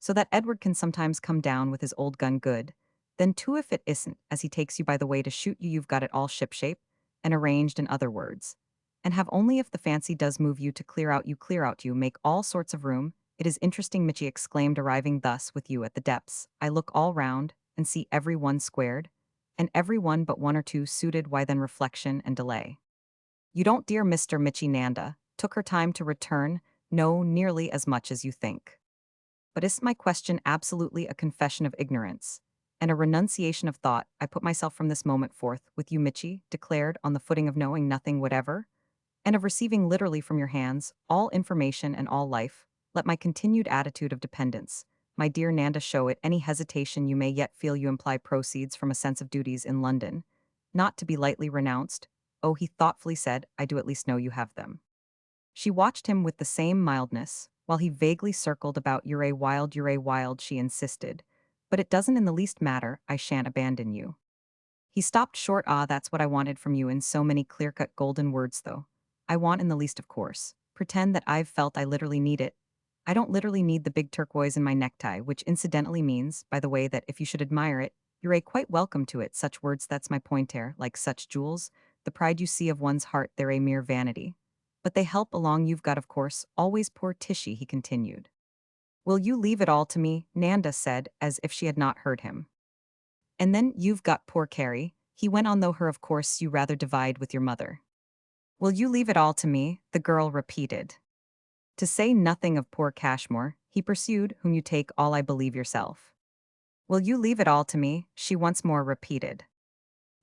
so that Edward can sometimes come down with his old gun good. Then two if it isn't, as he takes you by the way to shoot you you've got it all shipshape, and arranged in other words. And have only if the fancy does move you to clear out you, make all sorts of room. It is interesting, Mitchy exclaimed, arriving thus with you at the depths. I look all round, and see every one squared, and every one but one or two suited. Why then reflection and delay? You don't, dear Mr. Mitchy. Nanda took her time to return. No, nearly as much as you think. But is my question absolutely a confession of ignorance and a renunciation of thought? I put myself from this moment forth with you, Mitchy, declared, on the footing of knowing nothing whatever, and of receiving literally from your hands all information and all life. Let my continued attitude of dependence, my dear Nanda, show it. Any hesitation you may yet feel you imply proceeds from a sense of duties in London, not to be lightly renounced. Oh, he thoughtfully said, I do at least know you have them. She watched him with the same mildness, while he vaguely circled about. You're wild, she insisted. But it doesn't in the least matter, I shan't abandon you. He stopped short. Ah, that's what I wanted from you in so many clear-cut golden words, though. I want in the least, of course. Pretend that I've felt I literally need it. I don't literally need the big turquoise in my necktie, which incidentally means, by the way, that if you should admire it, you're quite welcome to it. Such words, that's my pointer, like such jewels. The pride you see of one's heart, they're a mere vanity. But they help along. You've got, of course, always poor Tishy, he continued. Will you leave it all to me? Nanda said, as if she had not heard him. And then you've got poor Carrie, he went on, though her of course you rather divide with your mother. Will you leave it all to me? The girl repeated. To say nothing of poor Cashmore, he pursued, whom you take all I believe yourself. Will you leave it all to me? She once more repeated.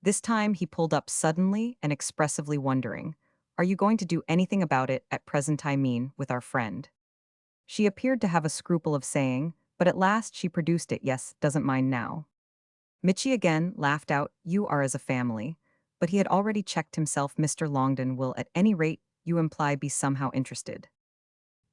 This time he pulled up suddenly and expressively, wondering, are you going to do anything about it at present? I mean, with our friend. She appeared to have a scruple of saying, but at last she produced it. Yes, doesn't mind now. Mitchy again laughed out. You are as a family. But he had already checked himself. Mr. Longdon will, at any rate, you imply, be somehow interested.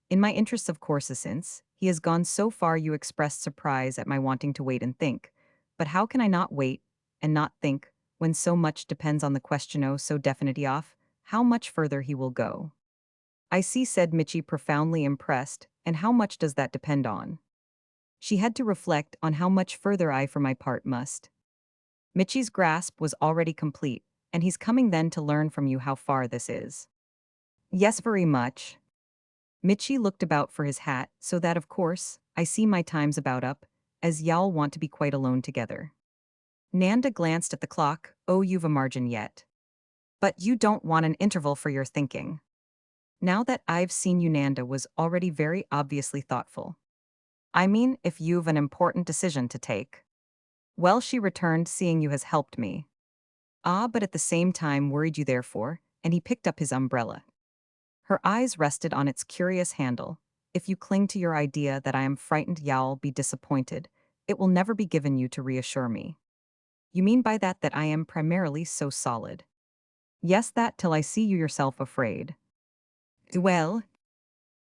In my interests, of course, since he has gone so far. You expressed surprise at my wanting to wait and think. But how can I not wait and not think when so much depends on the question? Oh, so definitely off, how much further he will go. I see, said Mitchy, profoundly impressed. And how much does that depend on? She had to reflect on how much further I, for my part, must. Mitchy's grasp was already complete, and he's coming then to learn from you how far this is. Yes, very much. Mitchy looked about for his hat, so that, of course, I see my time's about up, as y'all want to be quite alone together. Nanda glanced at the clock. Oh, you've a margin yet. But you don't want an interval for your thinking. Now that I've seen you, Nanda was already very obviously thoughtful. I mean, if you've an important decision to take. Well, she returned, seeing you has helped me. Ah, but at the same time worried you therefore, and he picked up his umbrella. Her eyes rested on its curious handle. If you cling to your idea that I am frightened, y'all be disappointed. It will never be given you to reassure me. You mean by that that I am primarily so solid? Yes, that till I see you yourself afraid. Well,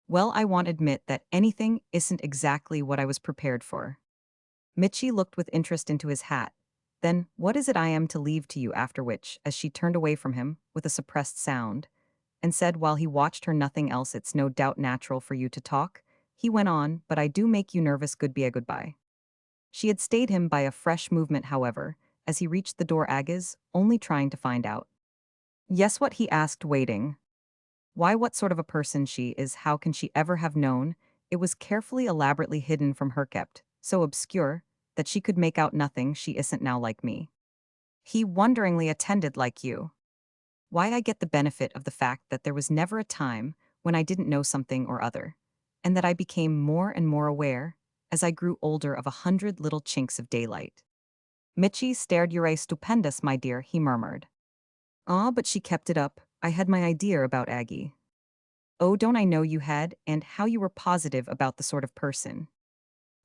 well, I won't admit that anything isn't exactly what I was prepared for. Mitchy looked with interest into his hat. Then, what is it I am to leave to you? After which, as she turned away from him, with a suppressed sound, and said while he watched her, nothing else, it's no doubt natural for you to talk, he went on, but I do make you nervous. Goodbye. She had stayed him by a fresh movement, however, as he reached the door. Agnes, only trying to find out. Yes, what? He asked, waiting. Why, what sort of a person she is? How can she ever have known? It was carefully, elaborately hidden from her, kept so obscure that she could make out nothing. She isn't now like me. He wonderingly attended. Like you. Why, I get the benefit of the fact that there was never a time when I didn't know something or other, and that I became more and more aware, as I grew older, of 100 little chinks of daylight. Mitchy stared. You're stupendous, my dear, he murmured. Ah, but she kept it up. I had my idea about Aggie. Oh, don't I know you had, and how you were positive about the sort of person.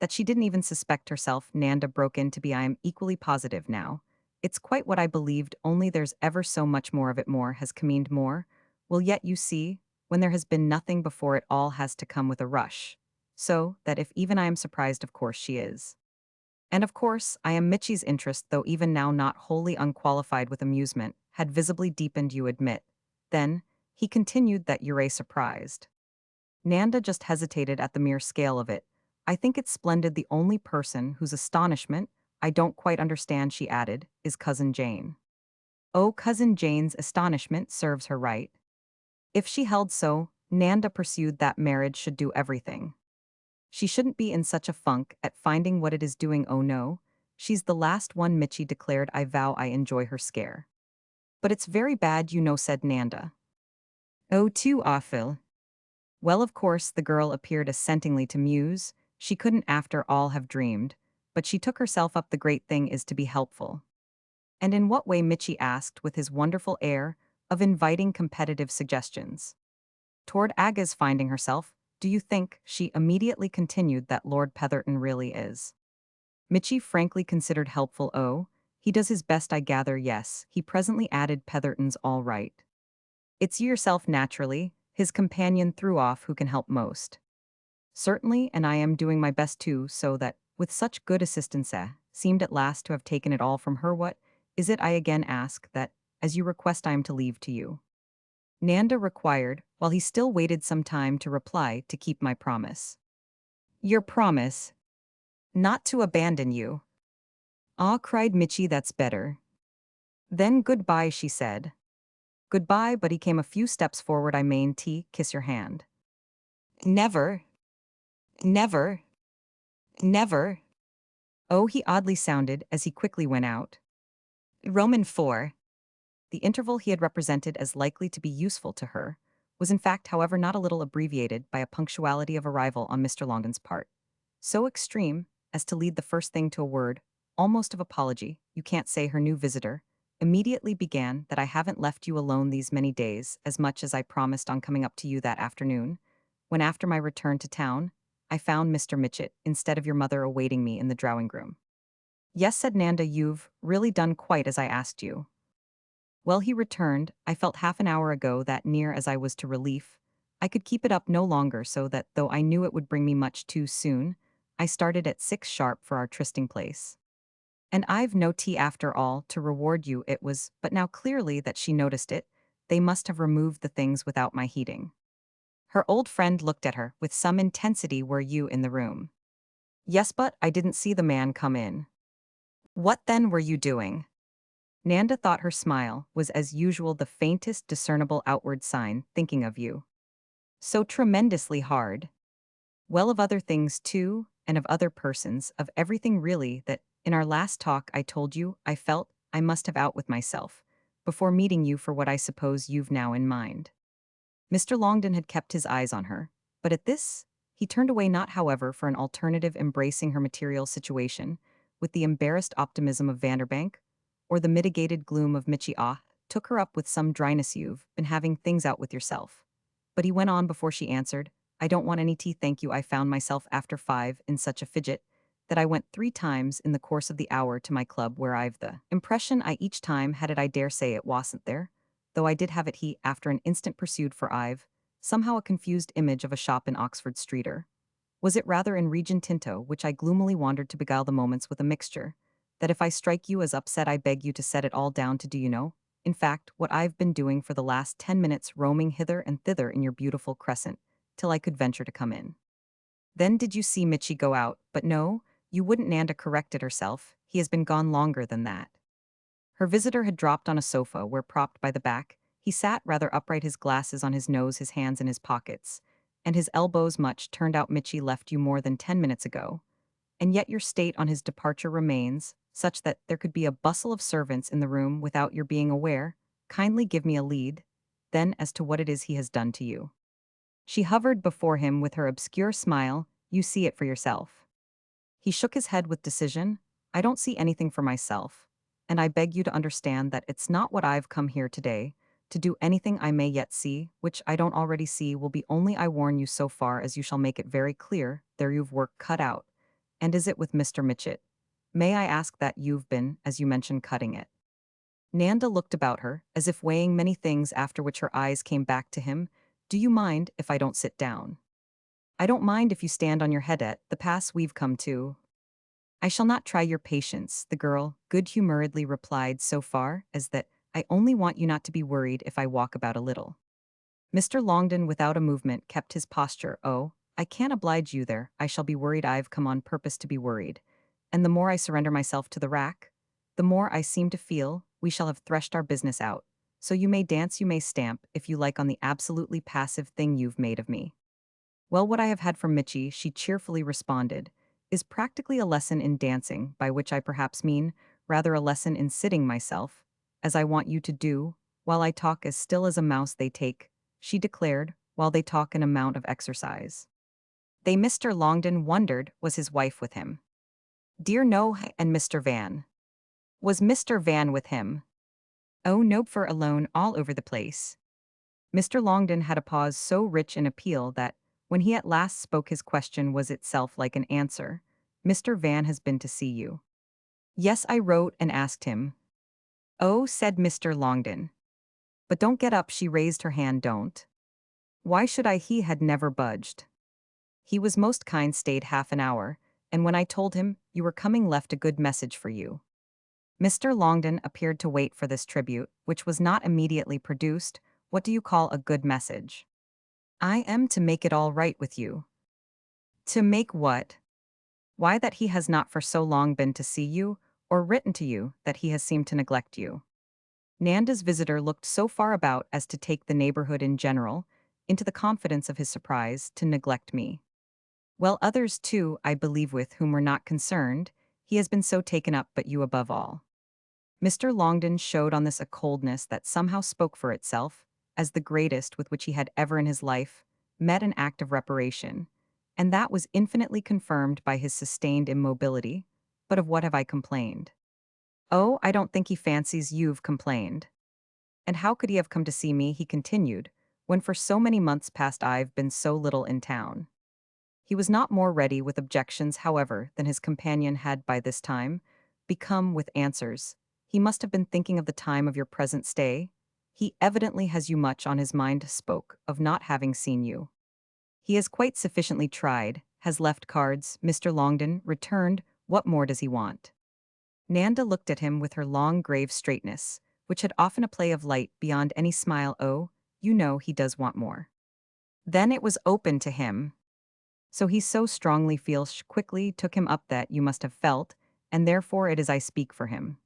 That she didn't even suspect herself, Nanda broke in. To be, I am equally positive now. It's quite what I believed, only there's ever so much more of it. More has commined more. Well, yet you see, when there has been nothing before, it all has to come with a rush. So, that if even I am surprised, of course she is. And of course, I am. Mitchy's interest, though even now not wholly unqualified with amusement, had visibly deepened. You admit. Then, he continued, that you're surprised. Nanda just hesitated at the mere scale of it. I think it's splendid. The only person whose astonishment I don't quite understand, she added, is Cousin Jane. Oh, Cousin Jane's astonishment serves her right. If she held so, Nanda pursued, that marriage should do everything. She shouldn't be in such a funk at finding what it is doing. Oh no, she's the last one, Mitchie declared. I vow I enjoy her scare. But it's very bad, you know, said Nanda. Oh, too awful. Well, of course, the girl appeared assentingly to muse. She couldn't after all have dreamed, but she took herself up. The great thing is to be helpful. And in what way, Mitchie asked with his wonderful air of inviting competitive suggestions. Toward Aga's finding herself, do you think, she immediately continued, that Lord Petherton really is? Mitchie frankly considered helpful. Oh, he does his best, I gather. Yes, he presently added, Petherton's all right. It's you yourself, naturally, his companion threw off, who can help most. Certainly, and I am doing my best too, so that, with such good assistance, seemed at last to have taken it all from her. What is it, I again ask, that, as you request, I am to leave to you? Nanda required, while he still waited some time to reply, to keep my promise. Your promise? Not to abandon you. Ah, cried Mitchie, that's better. Then goodbye, she said. Goodbye, but he came a few steps forward. I main to kiss your hand. Never. Never. Never. Oh, he oddly sounded as he quickly went out. Roman 4. The interval he had represented as likely to be useful to her was in fact, however, not a little abbreviated by a punctuality of arrival on Mr. Longden's part. So extreme as to lead the first thing to a word, almost of apology. You can't say. Her new visitor immediately began, that I haven't left you alone these many days, as much as I promised on coming up to you that afternoon, when after my return to town, I found Mr. Mitchett, instead of your mother, awaiting me in the drawing room. Yes, said Nanda, you've really done quite as I asked you. Well, he returned, I felt half an hour ago that, near as I was to relief, I could keep it up no longer, so that, though I knew it would bring me much too soon, I started at 6 sharp for our trysting place. And I've no tea after all, to reward you. It was but now clearly that she noticed it. They must have removed the things without my heeding. Her old friend looked at her with some intensity. Were you in the room? Yes, but I didn't see the man come in. What then were you doing? Nanda thought her smile was as usual the faintest discernible outward sign, thinking of you. So tremendously hard. Well, of other things too, and of other persons, of everything really, that, in our last talk, I told you, I felt I must have out with myself, before meeting you for what I suppose you've now in mind. Mr. Longden had kept his eyes on her, but at this, he turned away, not however for an alternative embracing her material situation, with the embarrassed optimism of Vanderbank, or the mitigated gloom of Mitchie. Ah, took her up with some dryness. You've been having things out with yourself. But he went on before she answered, I don't want any tea, thank you. I found myself after 5 in such a fidget that I went 3 times in the course of the hour to my club, where I've the impression I each time had it. I dare say it wasn't there, though I did have it. He, after an instant, pursued, for I've somehow a confused image of a shop in Oxford Street, or was it rather in Regent Tinto, which I gloomily wandered to beguile the moments with a mixture, that if I strike you as upset, I beg you to set it all down to, do you know, in fact, what I've been doing for the last 10 minutes, roaming hither and thither in your beautiful crescent, till I could venture to come in. Then did you see Mitchie go out? But no, you wouldn't. Nanda corrected herself, he has been gone longer than that. Her visitor had dropped on a sofa where, propped by the back, he sat rather upright, his glasses on his nose, his hands in his pockets, and his elbows much turned out. Mitchie left you more than 10 minutes ago, and yet your state on his departure remains such that there could be a bustle of servants in the room without your being aware. Kindly give me a lead, then, as to what it is he has done to you. She hovered before him with her obscure smile. You see it for yourself. He shook his head with decision. I don't see anything for myself, and I beg you to understand that it's not what I've come here today to do. Anything I may yet see, which I don't already see, will be only, I warn you, so far as you shall make it very clear. There you've work cut out. And is it with Mr. Mitchett? May I ask that you've been, as you mentioned, cutting it? Nanda looked about her, as if weighing many things, after which her eyes came back to him. Do you mind if I don't sit down? I don't mind if you stand on your head. At the pass we've come to, I shall not try your patience, the girl good-humoredly replied, so far as that I only want you not to be worried if I walk about a little. Mr. Longden, without a movement, kept his posture. Oh, I can't oblige you there, I shall be worried. I've come on purpose to be worried. And the more I surrender myself to the rack, the more I seem to feel we shall have threshed our business out. So you may dance, you may stamp, if you like, on the absolutely passive thing you've made of me. Well, what I have had from Mitchie, she cheerfully responded, is practically a lesson in dancing, by which I perhaps mean rather a lesson in sitting myself, as I want you to do, while I talk as still as a mouse they take, she declared, while they talk an amount of exercise. They Mr. Longden wondered, was his wife with him? Dear no, and Mr. Van. Was Mr. Van with him? Oh no, for alone all over the place. Mr. Longden had a pause so rich in appeal that, when he at last spoke, his question was itself like an answer. Mr. Van has been to see you. Yes, I wrote and asked him. Oh, said Mr. Longden. But don't get up, she raised her hand, don't. Why should I? He had never budged. He was most kind, stayed half an hour, and when I told him you were coming, left a good message for you. Mr. Longden appeared to wait for this tribute, which was not immediately produced. What do you call a good message? I am to make it all right with you. To make what? Why, that he has not for so long been to see you, or written to you, that he has seemed to neglect you. Nanda's visitor looked so far about as to take the neighborhood in general into the confidence of his surprise to neglect me. Well, others too, I believe, with whom were not concerned, he has been so taken up, but you above all. Mr. Longden showed on this a coldness that somehow spoke for itself, as the greatest with which he had ever in his life met an act of reparation, and that was infinitely confirmed by his sustained immobility. But of what have I complained? Oh, I don't think he fancies you've complained. And how could he have come to see me, he continued, when for so many months past I've been so little in town? He was not more ready with objections, however, than his companion had by this time become with answers. He must have been thinking of the time of your present stay. He evidently has you much on his mind, spoke of not having seen you. He has quite sufficiently tried, has left cards, Mr. Longden returned. What more does he want? Nanda looked at him with her long grave straightness, which had often a play of light beyond any smile. Oh, you know he does want more. Then it was open to him. So he so strongly feels, quickly took him up, that you must have felt, and therefore it is I speak for him.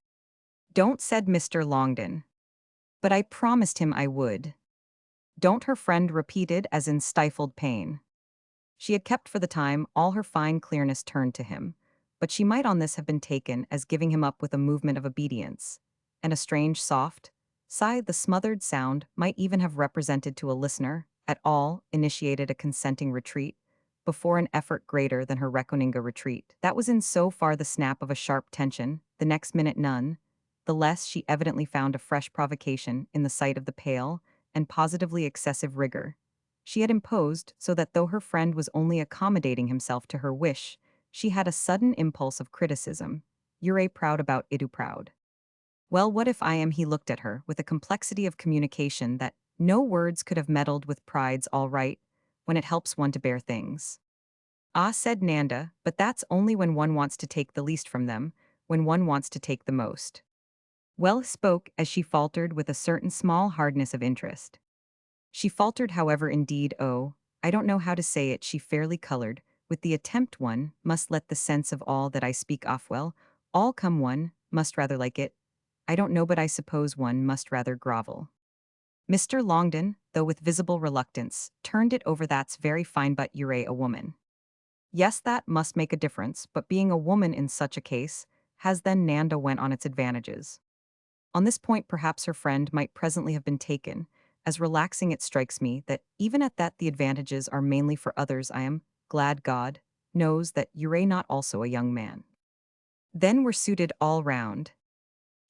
Don't, said Mr. Longden. But I promised him I would. Don't, her friend repeated as in stifled pain. She had kept for the time all her fine clearness turned to him, but she might on this have been taken as giving him up with a movement of obedience, and a strange soft sigh, the smothered sound, might even have represented to a listener at all initiated a consenting retreat before an effort greater than her Rekoninga retreat. That was in so far the snap of a sharp tension, the next minute none, the less she evidently found a fresh provocation in the sight of the pale and positively excessive rigor she had imposed, so that though her friend was only accommodating himself to her wish, she had a sudden impulse of criticism. You're proud about idu proud. Well, what if I am? He looked at her with a complexity of communication that no words could have meddled with. Pride's all right when it helps one to bear things. Ah, said Nanda, but that's only when one wants to take the least from them, when one wants to take the most. Well, spoke as she faltered with a certain small hardness of interest. She faltered, however, indeed, oh, I don't know how to say it, she fairly colored, with the attempt. One must let the sense of all that I speak off well, all come, one must rather like it. I don't know, but I suppose one must rather grovel. Mr. Longden, though with visible reluctance, turned it over. That's very fine, but you're a woman. Yes, that must make a difference, but being a woman in such a case, has then Nanda went on its advantages. On this point perhaps her friend might presently have been taken, as relaxing. It strikes me that even at that the advantages are mainly for others. I am glad God knows that you're not also a young man. Then were suited all round.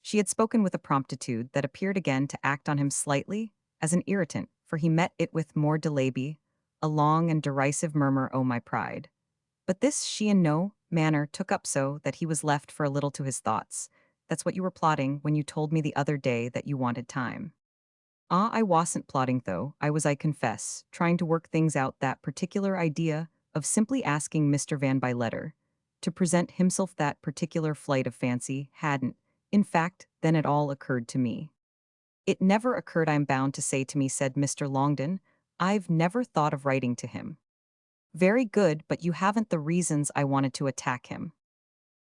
She had spoken with a promptitude that appeared again to act on him slightly as an irritant, for he met it with more delay, a long and derisive murmur, oh my pride. But this she in no manner took up, so that he was left for a little to his thoughts. That's what you were plotting when you told me the other day that you wanted time. Ah, I wasn't plotting though, I confess, trying to work things out. That particular idea of simply asking Mr. Van by letter to present himself, that particular flight of fancy hadn't, in fact, then at all occurred to me. It never occurred, I'm bound to say, to me, said Mr. Longden. I've never thought of writing to him. Very good, but you haven't the reasons I wanted to attack him.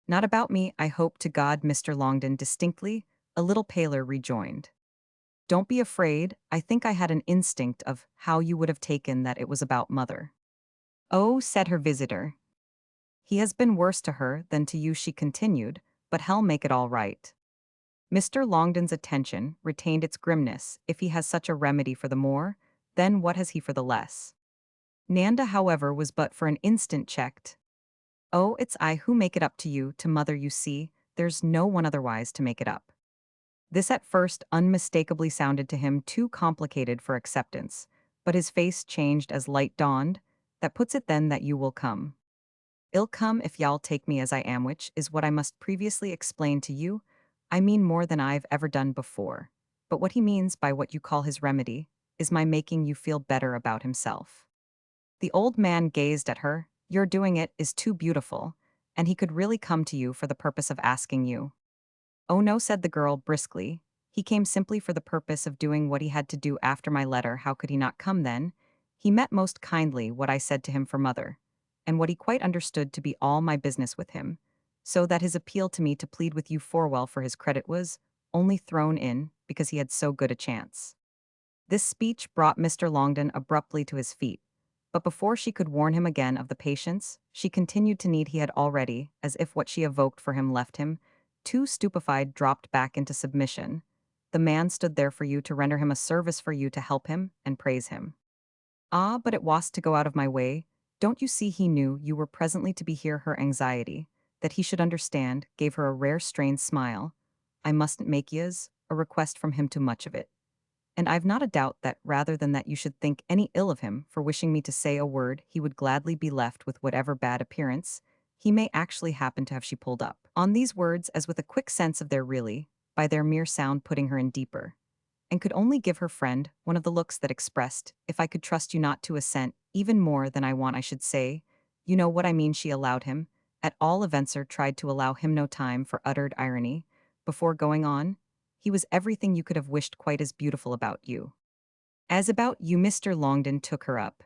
Not about me, I hope to God, Mr. Longden distinctly, a little paler, rejoined. Don't be afraid, I think I had an instinct of how you would have taken that it was about mother. Oh, said her visitor. He has been worse to her than to you, she continued, but hell make it all right. Mr. Longden's attention retained its grimness. If he has such a remedy for the more, then what has he for the less? Nanda, however, was but for an instant checked. Oh, it's I who make it up to you, to mother, you see, there's no one otherwise to make it up. This at first unmistakably sounded to him too complicated for acceptance, but his face changed as light dawned. That puts it then that you will come. I'll come if y'all take me as I am, which is what I must previously explain to you. I mean more than I've ever done before. But what he means by what you call his remedy is my making you feel better about himself. The old man gazed at her. Your doing it is too beautiful, and he could really come to you for the purpose of asking you. Oh no, said the girl briskly. He came simply for the purpose of doing what he had to do after my letter. How could he not come then? He met most kindly what I said to him for mother, and what he quite understood to be all my business with him, so that his appeal to me to plead with you for for his credit was only thrown in because he had so good a chance. This speech brought Mr. Longden abruptly to his feet, but before she could warn him again of the patience she continued to need he had already, as if what she evoked for him left him, too stupefied, dropped back into submission. The man stood there for you to render him a service, for you to help him and praise him. Ah, but it was to go out of my way. Don't you see he knew you were presently to be here, her anxiety, that he should understand, gave her a rare strained smile. I mustn't make yez a request from him too much of it. And I've not a doubt that rather than that you should think any ill of him for wishing me to say a word, he would gladly be left with whatever bad appearance he may actually happen to have. She pulled up on these words as with a quick sense of their really, by their mere sound putting her in deeper, and could only give her friend one of the looks that expressed, if I could trust you not to assent, even more than I want I should say, you know what I mean. She allowed him, at all events, or tried to allow him no time for uttered irony, before going on. He was everything you could have wished, quite as beautiful about you. As about you, Mr. Longden took her up.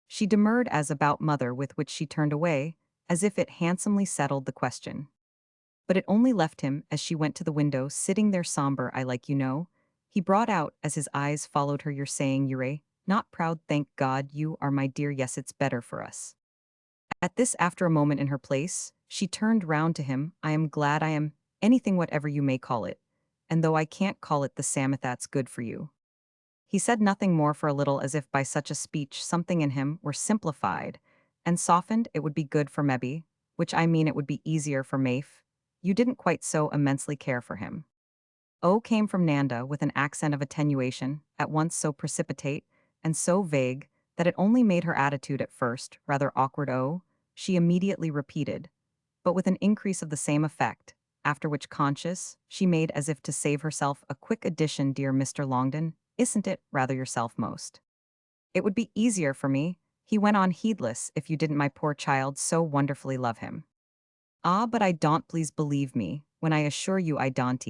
She demurred as about mother, with which she turned away, as if it handsomely settled the question. But it only left him as she went to the window, sitting there somber. I like you know, he brought out as his eyes followed her. You're saying you're not proud, thank God you are, my dear. Yes, it's better for us. At this, after a moment in her place, she turned round to him. I am glad I am anything whatever you may call it, and though I can't call it the Sam, if that's good for you. He said nothing more for a little, as if by such a speech something in him were simplified and softened. It would be good for Mebby, which I mean it would be easier for Mafe. You didn't quite so immensely care for him. O came from Nanda with an accent of attenuation, at once so precipitate and so vague that it only made her attitude at first rather awkward. Oh, she immediately repeated, but with an increase of the same effect, after which, conscious, she made as if to save herself, a quick addition. Dear Mr. Longden, isn't it rather yourself most? It would be easier for me, he went on, heedless, if you didn't, my poor child, so wonderfully love him. Ah, but I don't, please believe me, when I assure you I don't.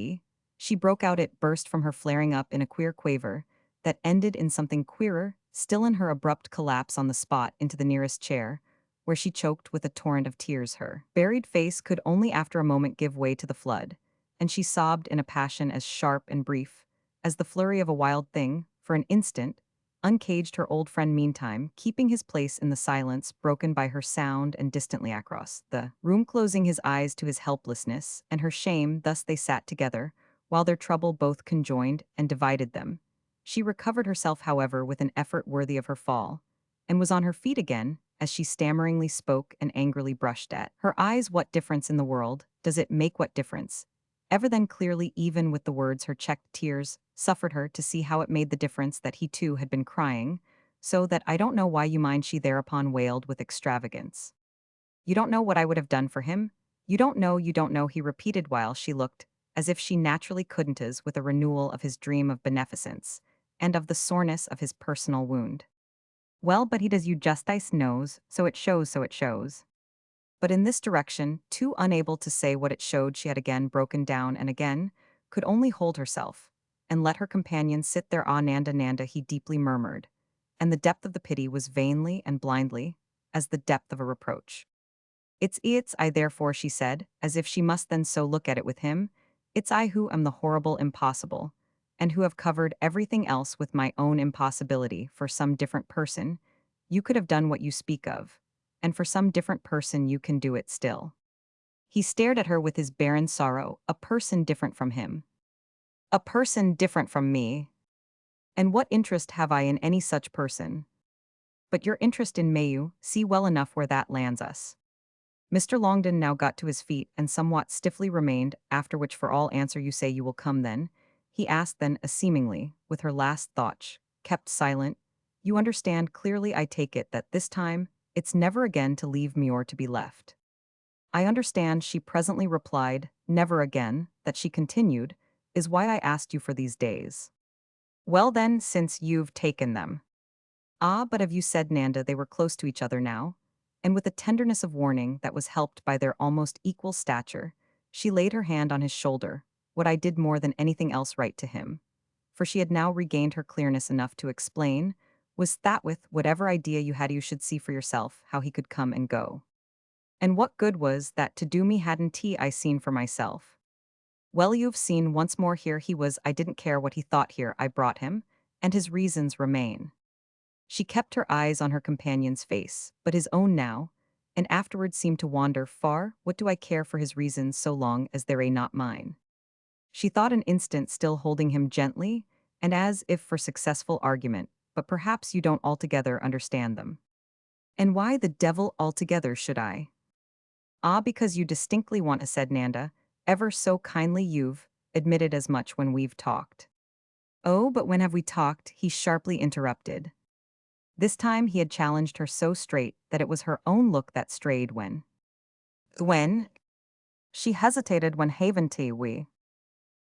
She broke out. It burst from her, flaring up in a queer quaver that ended in something queerer still, in her abrupt collapse on the spot into the nearest chair, where she choked with a torrent of tears. Her buried face could only after a moment give way to the flood, and she sobbed in a passion as sharp and brief as the flurry of a wild thing, for an instant, uncaged her old friend meantime, keeping his place in the silence broken by her sound and distantly across the room, closing his eyes to his helplessness and her shame. Thus they sat together, while their trouble both conjoined and divided them. She recovered herself, however, with an effort worthy of her fall, and was on her feet again, as she stammeringly spoke and angrily brushed at her eyes. What difference in the world does it make? What difference? Ever then clearly, even with the words, her checked tears suffered her to see how it made the difference that he too had been crying, so that I don't know why you mind, she thereupon wailed with extravagance. You don't know what I would have done for him? You don't know, he repeated while she looked, as if she naturally couldn't, as with a renewal of his dream of beneficence, and of the soreness of his personal wound. Well, but he does you justice knows, so it shows, so it shows. But in this direction, too unable to say what it showed, she had again broken down and again could only hold herself, and let her companion sit there. Ah, Nanda, Nanda, he deeply murmured, and the depth of the pity was vainly and blindly, as the depth of a reproach. It's I therefore, she said, as if she must then so look at it with him. It's I who am the horrible impossible, and who have covered everything else with my own impossibility for some different person. You could have done what you speak of, and for some different person you can do it still. He stared at her with his barren sorrow, a person different from him. A person different from me. And what interest have I in any such person? But your interest in Mayu, see well enough where that lands us. Mr. Longden now got to his feet and somewhat stiffly remained, after which for all answer you say you will come then. He asked then, seemingly, with her last thought, kept silent. You understand clearly, I take it, that this time, it's never again to leave me or to be left. I understand, she presently replied, never again, that she continued, is why I asked you for these days. Well then, since you've taken them. Ah, but have you said, Nanda, they were close to each other now? And with a tenderness of warning that was helped by their almost equal stature, she laid her hand on his shoulder, what I did more than anything else write to him. For she had now regained her clearness enough to explain, was that with whatever idea you had you should see for yourself how he could come and go. And what good was that to do me hadn't I seen for myself? Well, you've seen once more here he was, I didn't care what he thought here I brought him, and his reasons remain. She kept her eyes on her companion's face, but his own now, and afterwards seemed to wander far. What do I care for his reasons so long as they're not mine? She thought an instant, still holding him gently, and as if for successful argument, but perhaps you don't altogether understand them. And why the devil altogether should I? Ah, because you distinctly want, said Nanda, ever so kindly you've admitted as much when we've talked. Oh, but when have we talked? He sharply interrupted. This time he had challenged her so straight that it was her own look that strayed when. When? She hesitated. When haven't we?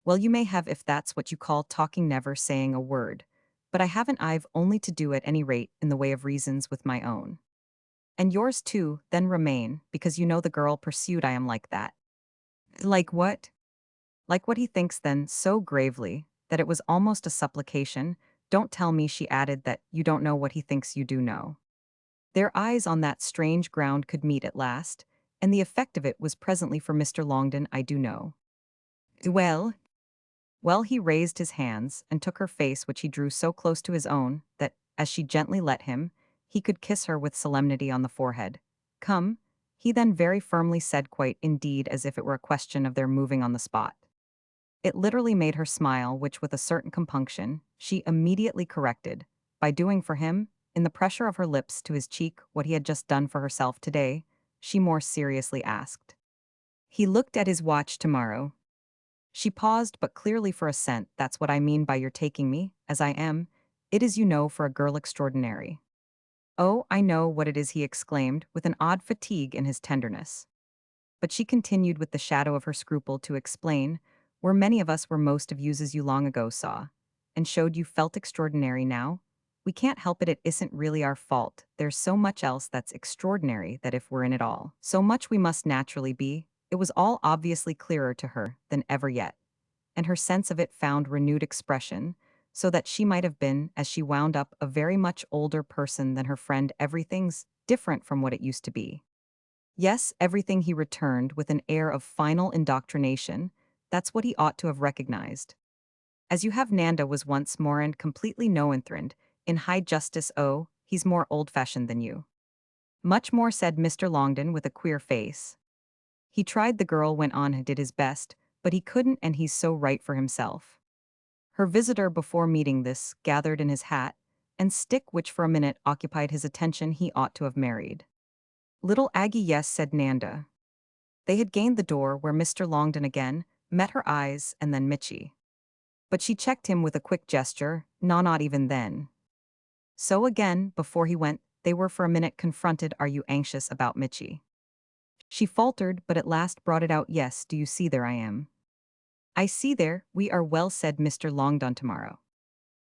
Well, you may have if that's what you call talking, never saying a word. But I haven't. I've only to do at any rate in the way of reasons with my own. And yours too, then remain, because you know the girl pursued I am like that. Like what? Like what he thinks then, so gravely, that it was almost a supplication. Don't tell me, she added, that you don't know what he thinks you do know. Their eyes on that strange ground could meet at last, and the effect of it was presently for Mr. Longden, I do know. Well? Well, he raised his hands and took her face, which he drew so close to his own that, as she gently let him, he could kiss her with solemnity on the forehead. Come, he then very firmly said, quite indeed as if it were a question of their moving on the spot. It literally made her smile, which with a certain compunction, she immediately corrected, by doing for him, in the pressure of her lips to his cheek, what he had just done for herself today, she more seriously asked. He looked at his watch tomorrow. She paused, but clearly for assent. That's what I mean by your taking me, as I am. It is, you know, for a girl extraordinary. Oh, I know what it is, he exclaimed, with an odd fatigue in his tenderness. But she continued with the shadow of her scruple to explain, where many of us were most of yous as you long ago saw, and showed you felt extraordinary now. We can't help it isn't really our fault, there's so much else that's extraordinary that if we're in it all, so much we must naturally be. It was all obviously clearer to her than ever yet, and her sense of it found renewed expression, so that she might have been, as she wound up, a very much older person than her friend. Everything's different from what it used to be. Yes, everything, he returned with an air of final indoctrination. That's what he ought to have recognized. As you have, Nanda was once more and completely no enthroned, in high justice. Oh, he's more old-fashioned than you. Much more, said Mr. Longden with a queer face. He tried, the girl went on, and did his best, but he couldn't, and he's so right for himself. Her visitor, before meeting this, gathered in his hat and stick, which for a minute occupied his attention. He ought to have married. Little Aggie, yes, said Nanda. They had gained the door where Mr. Longden again met her eyes, and then Mitchie. But she checked him with a quick gesture. No, not even then. So again, before he went, they were for a minute confronted. Are you anxious about Mitchie? She faltered, but at last brought it out. Yes, do you see, there I am. I see there, we are, well, said Mr. Longden, tomorrow.